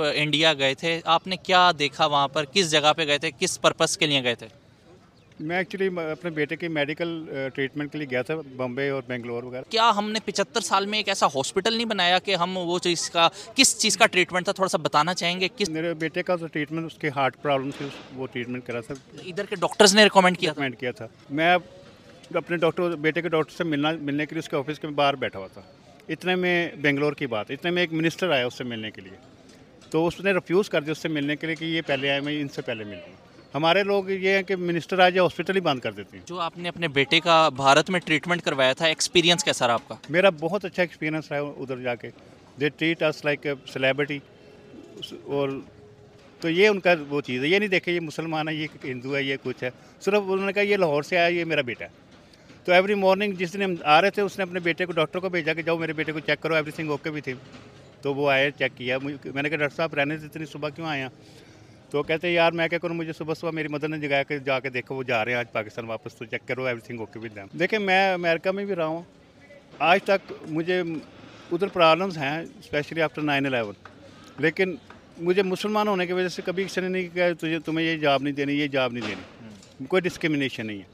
India गए थे, आपने क्या देखा वहाँ पर, किस जगह पे गए थे, किस पर्पस के लिए गए थे? मैं एक्चुअली अपने बेटे की मेडिकल ट्रीटमेंट के लिए गया था, बम्बई और बेंगलोर वगैरह। क्या हमने 75 साल में एक ऐसा हॉस्पिटल नहीं बनाया कि हम वो चीज़ का, किस चीज़ का ट्रीटमेंट था, थोड़ा सा बताना चाहेंगे किस? मेरे बेटे का तो ट्रीटमेंट, उसके हार्ट प्रॉब्लम थी, वो ट्रीटमेंट करा था, इधर के डॉक्टर्स ने रिकमेंड किया था? रिकमेंड किया था। मैं अपने बेटे के डॉक्टर से मिलने के लिए उसके ऑफिस के बाहर बैठा हुआ था। इतने में बेंगलोर की बात, इतने में एक मिनिस्टर आया उससे मिलने के लिए, तो उसने रिफ्यूज़ कर दिया उससे मिलने के लिए कि ये पहले आए, मैं इनसे पहले मिल लूँ। हमारे लोग ये हैं कि मिनिस्टर आ जाए हॉस्पिटल ही बंद कर देते हैं। जो आपने अपने बेटे का भारत में ट्रीटमेंट करवाया था, एक्सपीरियंस कैसा रहा आपका? मेरा बहुत अच्छा एक्सपीरियंस रहा उधर जाके। They treat us like a celebrity. और तो ये उनका वो चीज़ है, ये नहीं देखे ये मुसलमान है, ये हिंदू है, ये कुछ है। सिर्फ उन्होंने कहा ये लाहौर से आया, ये मेरा बेटा है। तो एवरी मॉर्निंग जिस दिन हम आ रहे थे, उसने अपने बेटे को, डॉक्टर को भेजा कि जाओ मेरे बेटे को चेक करो, एवरीथिंग ओके भी थी। तो वो आए, चेक किया। मैंने कहा डॉक्टर साहब रहने से इतनी सुबह क्यों आए हैं? तो कहते यार मैं क्या करूँ, मुझे सुबह सुबह मेरी मदर ने जगाया कि जाके देखो वो जा रहे हैं आज पाकिस्तान वापस, तो चेक करो एवरीथिंग ओके विद देम। देखिए मैं अमेरिका में भी रहा हूँ, आज तक मुझे उधर प्रॉब्लम्स हैं, स्पेशली आफ्टर 9/11, लेकिन मुझे मुसलमान होने की वजह से कभी किसी ने नहीं कहा तुम्हें ये जॉब नहीं देनी, ये जॉब नहीं देनी। कोई डिस्क्रिमिनेशन नहीं है।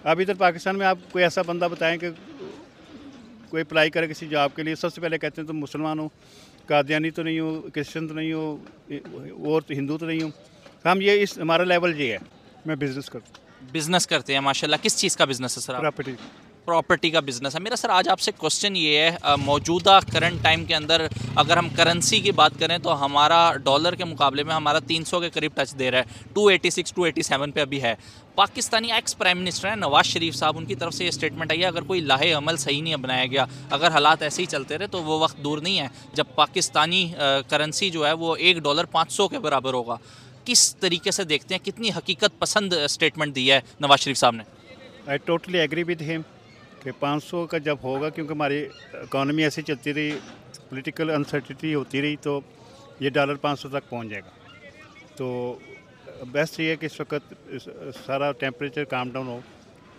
अब इधर पाकिस्तान में आप कोई ऐसा बंदा बताएं कि कोई अप्लाई करे किसी जॉब के लिए, सबसे पहले कहते हैं तुम मुसलमान हो, कादियानी तो नहीं हो, क्रिश्चियन तो नहीं हो, और तो हिंदू तो नहीं हो। हम ये हमारा लेवल ये है। मैं बिज़नेस करता हूँ। बिजनेस करते हैं माशाल्लाह। किस चीज़ का बिजनेस है सर आप? प्रॉपर्टी। प्रॉपर्टी का बिजनेस है मेरा। सर आज आपसे क्वेश्चन ये है, मौजूदा करंट टाइम के अंदर अगर हम करेंसी की बात करें तो हमारा डॉलर के मुकाबले में हमारा 300 के करीब टच दे रहा है, 286 287 पे अभी है। पाकिस्तानी एक्स प्राइम मिनिस्टर हैं नवाज शरीफ साहब, उनकी तरफ से ये स्टेटमेंट आई है अगर कोई लाहे अमल सही नहीं बनाया गया, अगर हालात ऐसे ही चलते रहे तो वो वक्त दूर नहीं है जब पाकिस्तानी करेंसी जो है वो $1 500 के बराबर होगा। किस तरीके से देखते हैं, कितनी हकीकत पसंद स्टेटमेंट दी है नवाज शरीफ साहब ने? I totally agree with him कि 500 का जब होगा, क्योंकि हमारी इकॉनमी ऐसी चलती रही, पॉलिटिकल अनसर्टिनिटी होती रही, तो ये डॉलर 500 तक पहुंच जाएगा। तो बेस्ट ये है कि इस वक्त सारा टेम्परेचर काम डाउन हो,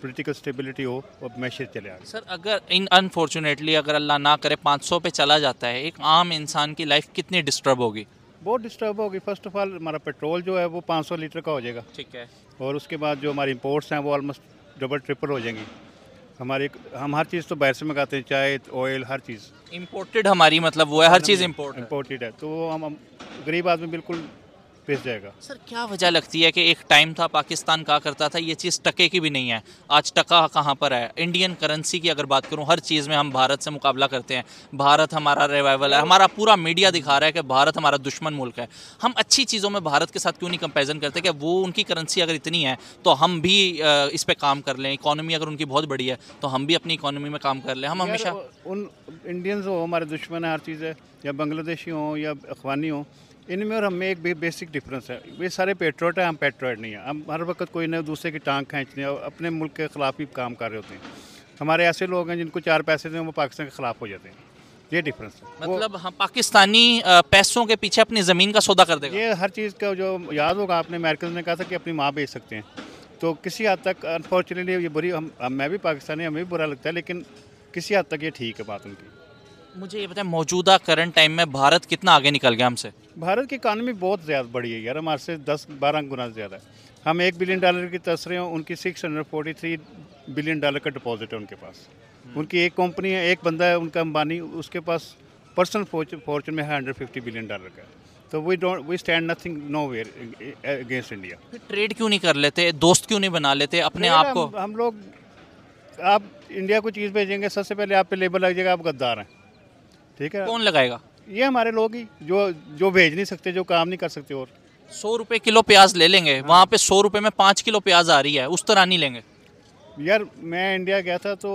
पॉलिटिकल स्टेबिलिटी हो और मैशेज चले आगे। सर अगर इन अनफॉर्चुनेटली अगर अल्लाह ना करे 500 पे चला जाता है, एक आम इंसान की लाइफ कितनी डिस्टर्ब होगी? बहुत डिस्टर्ब होगी। फर्स्ट ऑफ ऑल हमारा पेट्रोल जो है वो 500 लीटर का हो जाएगा, ठीक है। और उसके बाद जो हमारी इंपोर्ट्स हैं वो ऑलमोस्ट डबल ट्रिपल हो जाएंगी। हम हर चीज़ तो बाहर से मंगाते हैं, चाय, ऑयल, हर चीज़ इम्पोर्टेड हमारी, मतलब वो है हर चीज़ इम्पोर्ट है। इम्पोर्टेड है। तो वो हम गरीब आदमी बिल्कुल पिस जाएगा। सर क्या वजह लगती है कि एक टाइम था पाकिस्तान कहा करता था ये चीज़ टके की भी नहीं है, आज टका कहाँ पर है? इंडियन करेंसी की अगर बात करूँ, हर चीज़ में हम भारत से मुकाबला करते हैं, भारत हमारा रिवाइवल है, हमारा पूरा मीडिया दिखा रहा है कि भारत हमारा दुश्मन मुल्क है। हम अच्छी चीज़ों में भारत के साथ क्यों नहीं कंपेरिजन करते कि वो उनकी करेंसी अगर इतनी है तो हम भी इस पर काम कर लें? इकॉनमी अगर उनकी बहुत बड़ी है तो हम भी अपनी इकॉनमी में काम कर लें। हम हमेशा उन इंडियंस हो, हमारे दुश्मन है हर चीज़ है, या बांग्लादेशी हो या अफगानी हो, इनमें और हमें एक बेसिक डिफरेंस है। ये सारे पेट्रोट हैं, हम पेट्रोट नहीं है। हम हर वक्त कोई ना दूसरे की टांग खींचने और अपने मुल्क के ख़िलाफ़ ही काम कर रहे होते हैं। हमारे ऐसे लोग हैं जिनको 4 पैसे दें वो पाकिस्तान के ख़िलाफ़ हो जाते हैं। ये डिफरेंस है। मतलब हम पाकिस्तानी पैसों के पीछे अपनी ज़मीन का सौदा कर देगा। ये हर चीज़ का जो याद होगा आपने, अमेरिकन ने कहा था कि अपनी माँ बेच सकते हैं। तो किसी हद तक अनफॉर्चुनेटली ये बुरी, मैं भी पाकिस्तानी, हमें भी बुरा लगता है, लेकिन किसी हद तक ये ठीक है बात उनकी। मुझे ये बताएं, मौजूदा करंट टाइम में भारत कितना आगे निकल गया हमसे? भारत की इकानमी बहुत ज़्यादा बड़ी है यार, हमारे से 10-12 गुना ज़्यादा है। हम $1 बिलियन की तरस रहे हैं, उनकी $643 बिलियन का डिपॉजिट है उनके पास। उनकी एक कंपनी है, एक बंदा है उनका अंबानी, उसके पास पर्सनल फॉर्चून में $150 बिलियन का है। तो we stand nothing nowhere against India. फिर ट्रेड क्यों नहीं कर लेते, दोस्त क्यों नहीं बना लेते अपने आप को? हम लोग, आप इंडिया को चीज़ भेजेंगे, सबसे पहले आप पे लेबल लग जाएगा आप गद्दार हैं, ठीक है? कौन लगाएगा? ये हमारे लोग ही जो भेज नहीं सकते, जो काम नहीं कर सकते। और 100 रुपए किलो प्याज ले लेंगे, वहाँ पे 100 रुपए में 5 किलो प्याज आ रही है, उस तरह नहीं लेंगे। यार मैं इंडिया गया था तो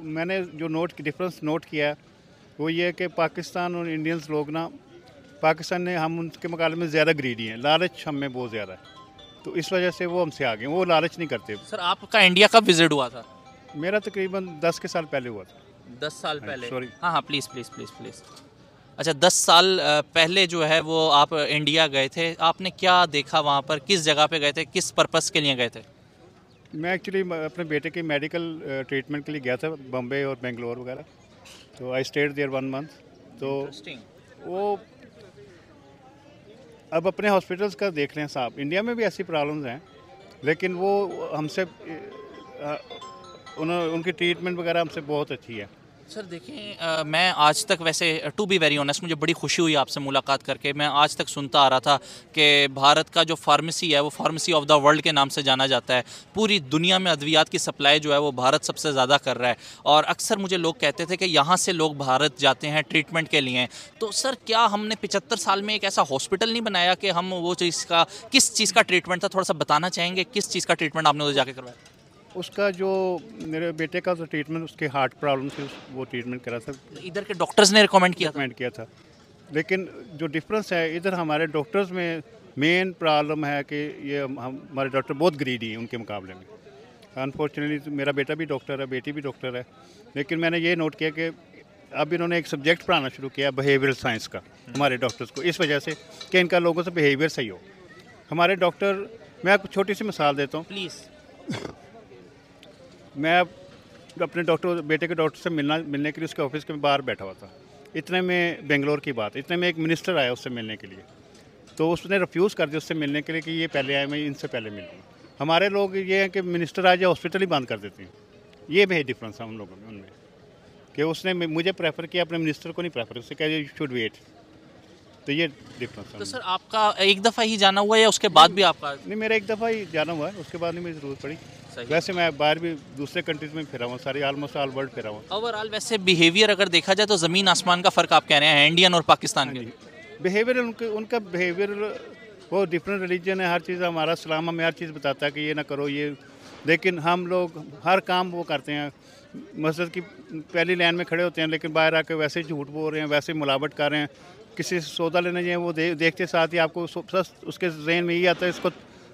मैंने जो डिफरेंस नोट किया है वो ये है कि पाकिस्तान और इंडियंस लोग ना, पाकिस्तान ने, हम उनके मुकाबले में ज़्यादा ग्रीडी हैं, लालच हम में बहुत ज़्यादा है, तो इस वजह से वो हमसे आगे, वो लालच नहीं करते। सर आपका इंडिया कब विजिट हुआ था? मेरा तकरीबन 10 के साल पहले हुआ था। 10 साल पहले? सॉरी। हाँ हाँ, प्लीज़ प्लीज़ प्लीज़ प्लीज़। अच्छा, 10 साल पहले जो है वो आप इंडिया गए थे, आपने क्या देखा वहाँ पर, किस जगह पे गए थे, किस पर्पस के लिए गए थे? मैं एक्चुअली अपने बेटे की मेडिकल ट्रीटमेंट के लिए गया था, बम्बई और बेंगलोर वगैरह। तो आई स्टेड देयर 1 मंथ। तो वो अब अपने हॉस्पिटल्स का देख लें साहब, इंडिया में भी ऐसी प्रॉब्लम्स हैं, लेकिन वो हमसे उनकी ट्रीटमेंट वगैरह हमसे बहुत अच्छी है। सर देखिए, मैं आज तक वैसे टू बी वेरी ऑनेस्ट मुझे बड़ी खुशी हुई आपसे मुलाकात करके। मैं आज तक सुनता आ रहा था कि भारत का जो फार्मेसी है वो फार्मेसी ऑफ द वर्ल्ड के नाम से जाना जाता है। पूरी दुनिया में अद्वियात की सप्लाई जो है वो भारत सबसे ज़्यादा कर रहा है, और अक्सर मुझे लोग कहते थे कि यहाँ से लोग भारत जाते हैं ट्रीटमेंट के लिए। तो सर क्या हमने 75 साल में एक ऐसा हॉस्पिटल नहीं बनाया कि हम वो चीज़ का, किस चीज़ का ट्रीटमेंट था, थोड़ा सा बताना चाहेंगे किस चीज़ का ट्रीटमेंट आपने उधर जाके करवाया? उसका जो मेरे बेटे का तो ट्रीटमेंट, उसके हार्ट प्रॉब्लम से वो ट्रीटमेंट करा था, इधर के डॉक्टर्स ने रिकमेंड किया था? रिकमेंड किया था। लेकिन जो डिफरेंस है इधर हमारे डॉक्टर्स में, मेन प्रॉब्लम है कि ये हमारे डॉक्टर बहुत ग्रीडी हैं उनके मुकाबले में। अनफॉर्चुनेटली मेरा बेटा भी डॉक्टर है, बेटी भी डॉक्टर है, लेकिन मैंने ये नोट किया कि अब इन्होंने एक सब्जेक्ट पढ़ाना शुरू किया बिहेवियरल साइंस का हमारे डॉक्टर्स को, इस वजह से कि इनका लोगों से बिहेवियर सही हो। हमारे डॉक्टर, मैं आपको छोटी सी मिसाल देता हूँ प्लीज़। मैं अपने डॉक्टर, बेटे के डॉक्टर से मिलने के लिए उसके ऑफिस के बाहर बैठा हुआ था। इतने में बेंगलोर की बात, इतने में एक मिनिस्टर आया उससे मिलने के लिए, तो उसने रिफ्यूज़ कर दिया उससे मिलने के लिए कि ये पहले आए, मैं इनसे पहले मिलूँगा। हमारे लोग ये हैं कि मिनिस्टर आ जाए हॉस्पिटल ही बंद कर देते हैं। ये भी डिफरेंस है उन लोगों में, उनमें, कि उसने मुझे प्रेफर किया, अपने मिनिस्टर को नहीं प्रेफर, उससे कह यू शुड वेट। तो ये डिफरेंस है। तो सर आपका एक दफ़ा ही जाना हुआ है या उसके बाद भी आपका? नहीं, मेरा एक दफ़ा ही जाना हुआ है, उसके बाद नहीं मुझे ज़रूरत पड़ी। वैसे मैं बाहर भी दूसरे कंट्रीज में फिरा हुआ, सारी ऑलमोस्ट ऑल वर्ल्ड फिरा हुआ। ओवरऑल वैसे बिहेवियर अगर देखा जाए तो ज़मीन आसमान का फ़र्क आप कह रहे हैं इंडियन और पाकिस्तान के? बिहेवियर उनका बिहेवियर, वो डिफरेंट रिलीजन है, हर चीज़, हमारा इस्लाम हमें हर चीज़ बताता है कि ये ना करो ये, लेकिन हम लोग हर काम वो करते हैं। मस्जिद की पहली लाइन में खड़े होते हैं, लेकिन बाहर आके वैसे झूठ बोल रहे हैं, वैसे मिलावट कर रहे हैं। किसी से सौदा लेने जाए वो देखते साथ ही आपको उसके जहन में ये आता है, इसको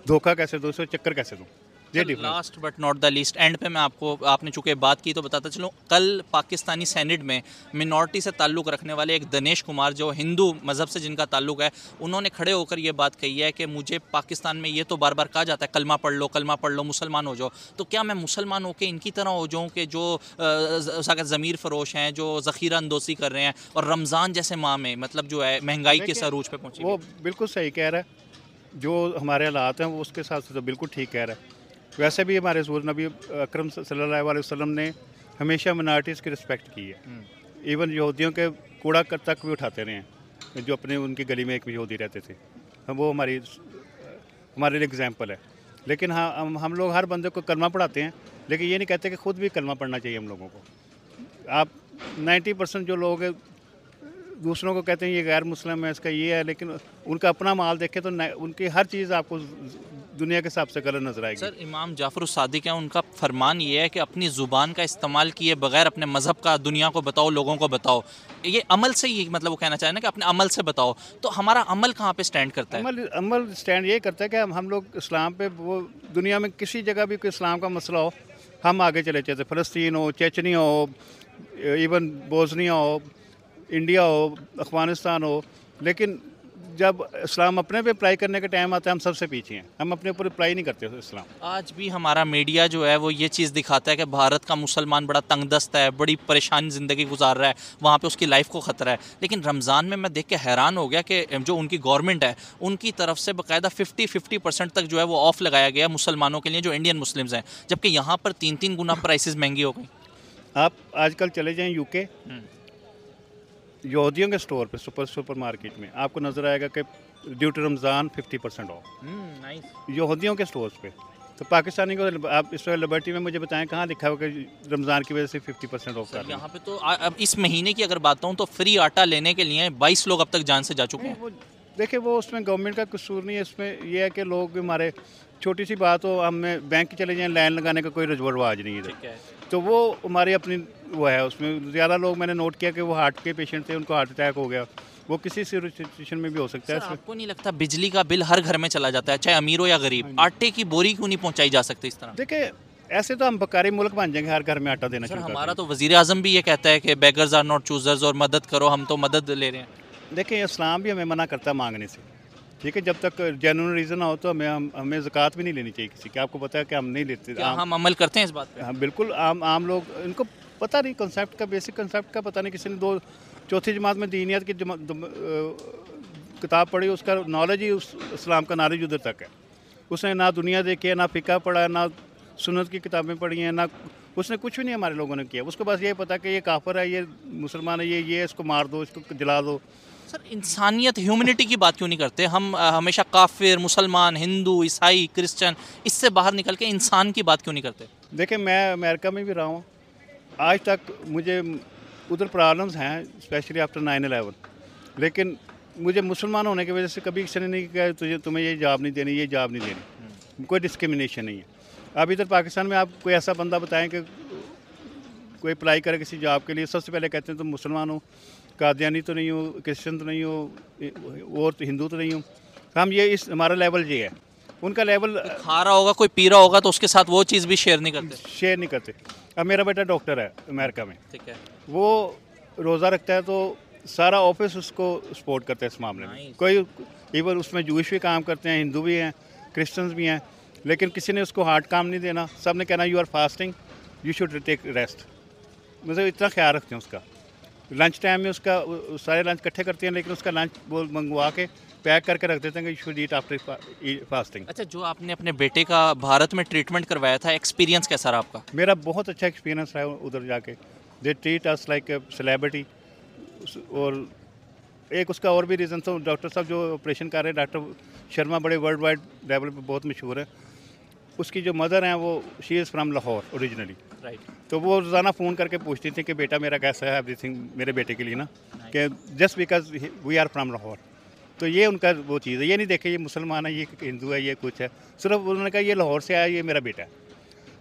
धोखा कैसे दूँ, इसको चक्कर कैसे दूँ। Last but not the least, and पे मैं आपको, आपने चूँकि बात की तो बताता चलूँ, कल पाकिस्तानी सेनेट में मिनॉरिटी से ताल्लुक़ रखने वाले एक दिनेश कुमार, जो हिंदू मज़हब से जिनका ताल्लुक़ है, उन्होंने खड़े होकर ये बात कही है कि मुझे पाकिस्तान में ये तो बार बार कहा जाता है कलमा पढ़ लो, मुसलमान हो जाओ, तो क्या मैं मुसलमान होकर इनकी तरह हो जाऊँ कि जो ज़मीर फ़रोश हैं, जो ज़ख़ीरा अंदोज़ी कर रहे हैं, और रमज़ान जैसे माह में मतलब जो है महंगाई के सरूज पे पहुँची? वो बिल्कुल सही कह रहा है, जो हमारे हालात हैं वो उसके हिसाब से तो बिल्कुल ठीक कह रहा है। वैसे भी हमारे रसूल नबी अकरम सल्लल्लाहु अलैहि वसल्लम ने हमेशा मिनॉरिटीज़ की रिस्पेक्ट की है। इवन यहूदियों के कूड़ा तक भी उठाते रहे हैं, जो अपने उनकी गली में एक यहूदी रहते थे, वो हमारे लिए एग्जाम्पल है। लेकिन हाँ, हम लोग हर बंदे को कलमा पढ़ाते हैं, लेकिन ये नहीं कहते कि ख़ुद भी कलमा पढ़ना चाहिए हम लोगों को। आप 90% जो लोग दूसरों को कहते हैं ये गैर मुस्लिम है, इसका ये है, लेकिन उनका अपना माल देखें तो उनकी हर चीज़ आपको दुनिया के हिसाब से गलत नजर आएगी। सर इमाम जाफ़र सादिक है, उनका फरमान ये है कि अपनी ज़ुबान का इस्तेमाल किए बगैर अपने मज़हब का दुनिया को बताओ, लोगों को बताओ। ये अमल से ही मतलब वो कहना चाहे ना कि अपने अमल से बताओ, तो हमारा अमल कहाँ पे स्टैंड करता है? अमल स्टैंड ये करता है कि हम लोग इस्लाम पे, वो दुनिया में किसी जगह भी कोई इस्लाम का मसला हो, हम आगे चले जाते। फ़लस्तीन हो, चेचनिया हो, इवन बोस्निया हो, इंडिया हो, अफ़गानिस्तान हो, लेकिन जब इस्लाम अपने पे अप्लाई करने का टाइम आता है हम सबसे पीछे हैं, हम अपने ऊपर अप्लाई नहीं करते इस्लाम। आज भी हमारा मीडिया जो है वो ये चीज़ दिखाता है कि भारत का मुसलमान बड़ा तंगदस्त है, बड़ी परेशान ज़िंदगी गुजार रहा है, वहाँ पे उसकी लाइफ को ख़तरा है। लेकिन रमज़ान में मैं देख के हैरान हो गया कि जो उनकी गवर्नमेंट है उनकी तरफ से बाकायदा 50% तक जो है वो ऑफ़ लगाया गया मुसलमानों के लिए जो इंडियन मुस्लिम्स हैं, जबकि यहाँ पर 3 गुना प्राइसेस महंगी हो गई। आप आजकल चले जाएँ यूके, यहूदियों के स्टोर पे, सुपर मार्केट में आपको नज़र आएगा कि ड्यू टू रमज़ान 50% ऑफ यहूदियों के स्टोर्स पे। तो पाकिस्तानी को आप इस लिबर्टी में मुझे बताएं कहाँ लिखा हुआ कि रमज़ान की वजह से 50% ऑफ कर रहे हैं? यहाँ पे तो अब इस महीने की अगर बात कहूँ तो फ्री आटा लेने के लिए 22 लोग अब तक जान से जा चुके हैं। देखिए वो उसमें गवर्नमेंट का कसूर नहीं है, इसमें यह है कि लोग हमारे, छोटी सी बात हो, हमें बैंक चले जाएँ, लाइन लगाने का कोई रवाज नहीं है, तो वो हमारी अपनी वो है। उसमें ज़्यादा लोग मैंने नोट किया कि वो हार्ट के पेशेंट थे, उनको हार्ट अटैक हो गया, वो किसी सिचुएशन में भी हो सकता है। आपको नहीं लगता बिजली का बिल हर घर में चला जाता है, चाहे अमीर हो या गरीब, आटे की बोरी क्यों नहीं पहुंचाई जा सकती इस तरह? देखिए ऐसे तो हम बकारी मुल्क बन जाएंगे, हर घर में आटा देना चाहिए। हमारा तो वज़ीर आज़म भी ये कहता है कि बेगर्स आर नॉट चूजर्स, और मदद करो, हम तो मदद ले रहे हैं। देखिए इस्लाम भी हमें मना करता है मांगने से, ठीक है, जब तक जेन्युइन रीज़न ना हो तो हमें ज़कात भी नहीं लेनी चाहिए किसी की। आपको पता है कि हम नहीं लेते। हम अमल करते हैं इस बात पे? हाँ बिल्कुल, आम लोग, इनको पता नहीं कॉन्सेप्ट का, बेसिक कॉन्सेप्ट का पता नहीं। किसी ने 2 चौथी जमात में दीनियत की किताब पढ़ी उसका नॉलेज ही उस इस्लाम का नॉलेज उधर तक है। उसने ना दुनिया देखी है, ना फ़िक़्ह पढ़ा है, ना सुन्नत की किताबें पढ़ी हैं, ना उसने कुछ भी नहीं हमारे लोगों ने किया। उसको बस ये पता कि ये काफिर है, ये मुसलमान है, ये इसको मार दो, इसको जला दो। सर इंसानियत ह्यूमैनिटी की बात क्यों नहीं करते हम? हमेशा काफिर, मुसलमान, हिंदू, ईसाई, क्रिश्चियन, इससे बाहर निकल के इंसान की बात क्यों नहीं करते? देखिए मैं अमेरिका में भी रहा हूँ, आज तक मुझे उधर प्रॉब्लम्स हैं स्पेशली आफ्टर 9/11, लेकिन मुझे मुसलमान होने की वजह से कभी किसी ने नहीं कहा तुम्हें ये जॉब नहीं देनी, ये जॉब नहीं देनी, कोई डिस्क्रिमिनेशन नहीं है। अब इधर पाकिस्तान में आप कोई ऐसा बंदा बताएं कि कोई अप्लाई करे किसी जॉब के लिए, सबसे पहले कहते हैं तुम मुसलमान हो, कादियानी तो नहीं हो, क्रिश्चियन तो नहीं हो, और तो हिंदू तो नहीं हो। हम ये इस हमारा लेवल ये है, उनका लेवल खा रहा होगा, कोई पी रहा होगा तो उसके साथ वो चीज़ भी शेयर नहीं करते। अब मेरा बेटा डॉक्टर है अमेरिका में, ठीक है, वो रोज़ा रखता है तो सारा ऑफिस उसको सपोर्ट करता है इस मामले में। कोई इवन उसमें जूश भी काम करते हैं, हिंदू भी हैं, क्रिश्चियंस भी हैं, लेकिन किसी ने उसको हार्ड काम नहीं देना। सब ने कहना you are fasting, you should take rest. मतलब इतना ख्याल रखते हैं उसका। लंच टाइम में उसका सारे लंच इकट्ठे करते हैं, लेकिन उसका लंच वो मंगवा के पैक करके रख देते हैं कि you should eat after fasting. अच्छा, जो आपने अपने बेटे का भारत में ट्रीटमेंट करवाया था, एक्सपीरियंस कैसा रहा आपका? मेरा बहुत अच्छा एक्सपीरियंस रहा उधर जाके। They treat us like a celebrity. और एक उसका और भी रीज़न था, डॉक्टर साहब जो ऑपरेशन कर रहे हैं, डॉक्टर शर्मा, बड़े वर्ल्ड वाइड लेवल पे बहुत मशहूर है। उसकी जो मदर हैं वो she is from Lahore originally, right. तो वो रोज़ाना फ़ोन करके पूछती थी कि बेटा मेरा कैसा है, एवरीथिंग मेरे बेटे के लिए ना, कि just because we are from Lahore. तो ये उनका वो चीज़ है, ये नहीं देखे ये मुसलमान है, ये हिंदू है, ये कुछ है, सिर्फ उन्होंने कहा ये लाहौर से आया, ये मेरा बेटा है।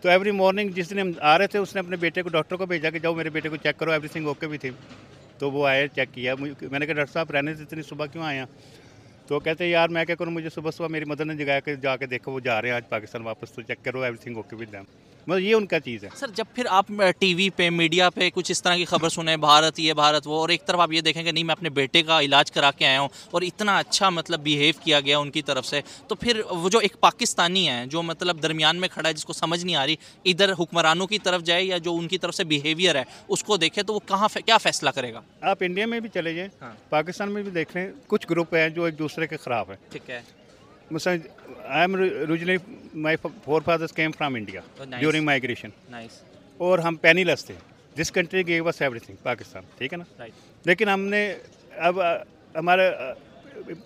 तो एवरी मॉर्निंग जिस दिन हम आ रहे थे, उसने अपने बेटे को डॉक्टर को भेजा कि जाओ मेरे बेटे को चेक करो, एवरीथिंग ओके भी थी। तो वो आए, चेक किया। मैंने कहा डॉक्टर साहब रहने से इतनी सुबह क्यों आए? तो कहते यार मैं क्या करूँ, मुझे सुबह सुबह मेरी मदर ने जगाया कि जाके देखो वो जा रहे हैं आज पाकिस्तान वापस, तो चेक करो एवरीथिंग ओके विद देम। मतलब ये उनका चीज़ है। सर जब फिर आप टीवी पे, मीडिया पे कुछ इस तरह की खबर सुने, भारत ये भारत वो, और एक तरफ आप ये देखें कि नहीं मैं अपने बेटे का इलाज करा के आया हूँ और इतना अच्छा मतलब बिहेव किया गया उनकी तरफ से, तो फिर वो जो एक पाकिस्तानी है जो मतलब दरमियान में खड़ा है, जिसको समझ नहीं आ रही इधर हुक्मरानों की तरफ जाए या जो उनकी तरफ से बिहेवियर है उसको देखे, तो वो कहाँ क्या फैसला करेगा? आप इंडिया में भी चले जाएँ, पाकिस्तान में भी देख लें, कुछ ग्रुप हैं जो एक दूसरे के ख़िलाफ़ है। ठीक है। I am originally my forefathers came from India during migration, और हम पेनीलेस थे। This country gave us everything, Pakistan, ठीक है ना, राइट। लेकिन हमने अब हमारे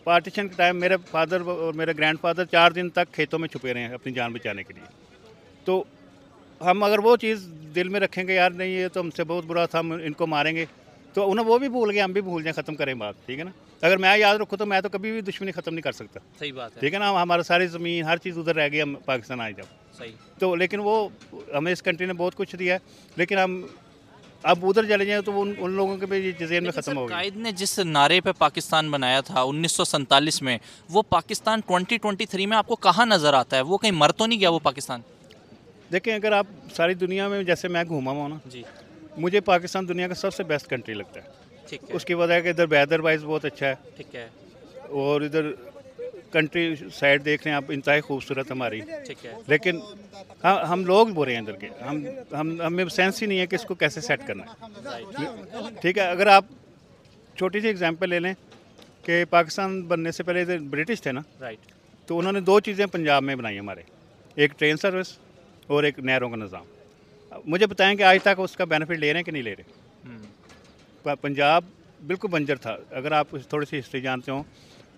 पार्टीशन के टाइम मेरे फादर और मेरे ग्रैंडफादर 4 दिन तक खेतों में छुपे रहे हैं अपनी जान बचाने के लिए। तो हम अगर वो चीज़ दिल में रखेंगे यार नहीं ये तो हमसे बहुत बुरा था, हम इनको मारेंगे, तो उन्हें वो भी भूल गए, हम भी भूल जाएं, ख़त्म करें बात, ठीक है ना। अगर मैं याद रखूँ तो मैं तो कभी भी दुश्मनी ख़त्म नहीं कर सकता। सही बात है, ठीक है ना। हमारा सारी ज़मीन हर चीज़ उधर रह गई, हम पाकिस्तान आए जब। सही। तो लेकिन वो हमें इस कंट्री ने बहुत कुछ दिया है, लेकिन हम अब उधर चले जाएँ तो उन लोगों के भी जज़ीन में ख़त्म हो गया। कायद ने जिस नारे पे पाकिस्तान बनाया था 1947 में, वो पाकिस्तान 2023 में आपको कहाँ नज़र आता है? वो कहीं मर तो नहीं गया वो पाकिस्तान? देखें, अगर आप सारी दुनिया में जैसे मैं घूमा हुआ ना जी, मुझे पाकिस्तान दुनिया का सबसे बेस्ट कंट्री लगता है। ठीक है। उसकी वजह है कि इधर वेदर वाइज बहुत अच्छा है, ठीक है, और इधर कंट्री साइड देख रहे हैं आप, इंतहाई खूबसूरत हमारी, ठीक है। लेकिन हम लोग बुरे हैं इधर के, हमें सेंस ही नहीं है कि इसको कैसे सेट करना है, ठीक है। अगर आप छोटी सी एग्जांपल ले लें कि पाकिस्तान बनने से पहले इधर ब्रिटिश थे ना, राइट, तो उन्होंने 2 चीज़ें पंजाब में बनाई हमारे, एक ट्रेन सर्विस और एक नहरों का निज़ाम। मुझे बताएं कि आज तक उसका बेनिफिट ले रहे हैं कि नहीं ले रहे? पंजाब बिल्कुल बंजर था। अगर आप थोड़ी सी हिस्ट्री जानते हो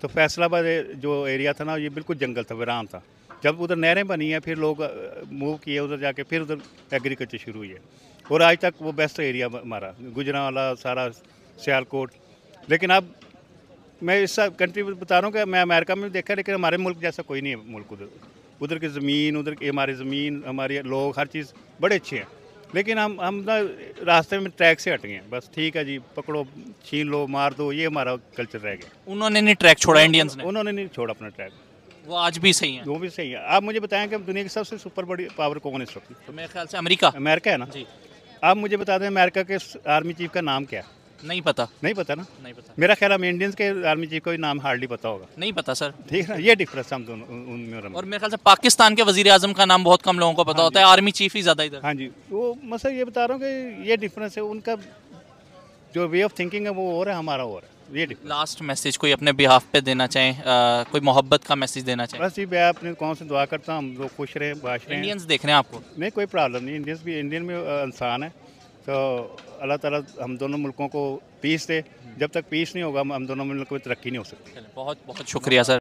तो फैसलाबाद जो एरिया था ना, ये बिल्कुल जंगल था, वीरान था। जब उधर नहरें बनी हैं, फिर लोग मूव किए उधर जाके, फिर उधर एग्रीकल्चर शुरू हुई है, और आज तक वो बेस्ट एरिया हमारा, गुजरांवाला, सारा सियालकोट। लेकिन अब मैं इस कंट्री में बता रहा हूँ कि मैं अमेरिका में देखा, लेकिन हमारे मुल्क जैसा कोई नहीं है मुल्क। उधर की ज़मीन, उधर की हमारी ज़मीन, हमारे लोग, हर चीज़ बड़े अच्छे हैं, लेकिन हम ना रास्ते में ट्रैक से हट गए हैं। बस ठीक है जी, पकड़ो, छीन लो, मार दो, ये हमारा कल्चर रह गया। उन्होंने नहीं ट्रैक छोड़ा, इंडियंस ने? उन्होंने नहीं छोड़ा अपना ट्रैक, वो आज भी सही है। वो भी सही है। आप मुझे बताएं कि दुनिया की सबसे सुपर बड़ी पावर कौन है इस वक्त? तो मेरे ख्याल से अमेरिका है ना जी। आप मुझे बता दें अमेरिका के आर्मी चीफ का नाम क्या है? नहीं पता। नहीं पता ना? नहीं पता। मेरा ख्याल है इंडियंस के आर्मी चीफ का भी नाम हार्डली पता होगा। नहीं पता सर। ठीक है, ये डिफरेंस हम दोनों उनमें। और मेरे ख्याल से पाकिस्तान के वज़ीर आज़म का नाम बहुत कम लोगों को पता होता है, आर्मी चीफ ही ज़्यादा इधर। हाँ जी, वो मसला ये बता रहा हूँ कि ये डिफरेंस है, उनका जो वे ऑफ थिंकिंग है वो और है, हमारा और है। ये difference। लास्ट मैसेज कोई अपने बिहाफ पे देना चाहें, कोई मोहब्बत का मैसेज देना चाहें? बस जी मैं अपने कौन से दुआ करता हूँ हम लोग खुश रहें, बाश रहें। इंडियंस देख रहे हैं आपको? नहीं कोई प्रॉब्लम नहीं, इंडियन भी इंसान है। तो अल्लाह ताला हम दोनों मुल्कों को पीस दे। जब तक पीस नहीं होगा हम दोनों मुल्कों में तरक्की नहीं हो सकती। बहुत बहुत शुक्रिया सर।